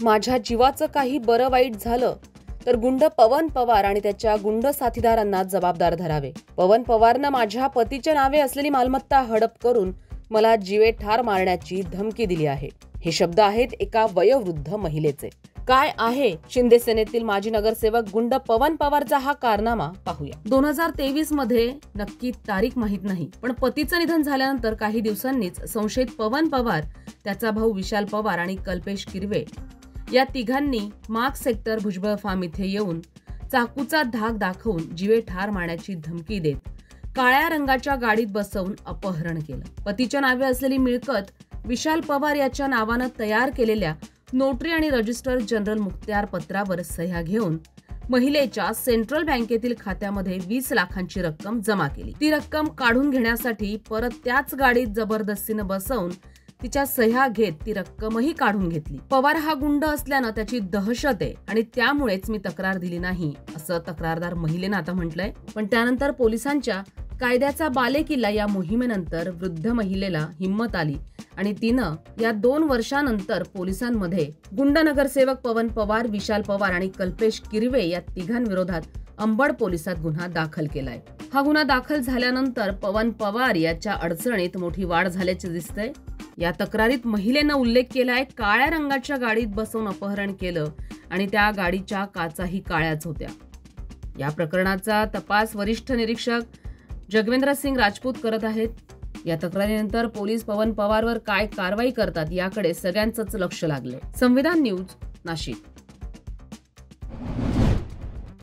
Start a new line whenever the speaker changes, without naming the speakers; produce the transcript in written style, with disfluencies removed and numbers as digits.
माझ्या जीवाचं काही बरं वाईट झालं तर गुंड पवन पवार आणि त्याच्या गुंड साथीदारांना जबाबदार धरावे. पवन पवारनं माझ्या पतीच्या नावे असलेली मालमत्ता हडप करून मला जीवे ठार मारण्याची धमकी दिली आहे. हे शब्द आहेत एका वयोवृद्ध महिलेचे. काय आहे शिंदे सेनेतील माजी नगरसेवक गुंड पवन पवारचा हा कारनामा पाहूया. 2023 मध्ये नक्की तारीख माहित नाही, पण पतीचं निधन झाल्यानंतर काही दिवसांनीच संशयित पवन पवार, त्याचा भाऊ विशाल पवार आणि कल्पेश किरवे या तिघांनी मार्ग सेक्टर भुजबळ फार्म इथे येऊन चाकूचा धाक दाखवून जीवे ठार मारण्याची धमकी देत काळ्या रंगाच्या गाडीत बसवून अपहरण केलं. पतीच्या नावे असलेली मिळकत विशाल पवार याच्या नावानं तयार केलेल्या नोटरी आणि रजिस्टर जनरल मुखत्यार पत्रावर सह्या घेऊन महिलेच्या सेंट्रल बँकेतील खात्यामध्ये 20 लाखांची रक्कम जमा केली. ती रक्कम काढून घेण्यासाठी परत त्याच गाडीत जबरदस्तीनं बसवून तिच्या सह्या घेत ती रक्कमही काढून घेतली. पवार हा गुंड असल्यानं त्याची दहशत आहे आणि त्यामुळेच मी तक्रार दिली नाही, असं तक्रारदार महिलेनं आता म्हटलंय. पण त्यानंतर पोलिसांच्या कायद्याचा बालेकिल्ला या मोहिमेनंतर वृद्ध महिलेला हिंमत आली आणि तिनं या 2 वर्षांनंतर पोलिसांमध्ये गुंड नगरसेवक पवन पवार, विशाल पवार आणि कल्पेश किरवे या तिघांविरोधात अंबड पोलिसात गुन्हा दाखल केलाय. हा गुन्हा दाखल झाल्यानंतर पवन पवार याच्या अडचणीत मोठी वाढ झाल्याचे दिसतंय. या तक्रारीत महिलेनं उल्लेख केलाय काळ्या रंगाच्या गाडीत बसवून अपहरण केलं आणि त्या गाडीच्या काचाही काळ्याच होत्या. या प्रकरणाचा तपास वरिष्ठ निरीक्षक जगवेंद्र सिंग राजपूत करत आहेत. या तक्रारीनंतर पोलीस पवन पवारवर काय कारवाई करतात याकडे सगळ्यांचंच लक्ष लागलंय. संविधान न्यूज, नाशिक.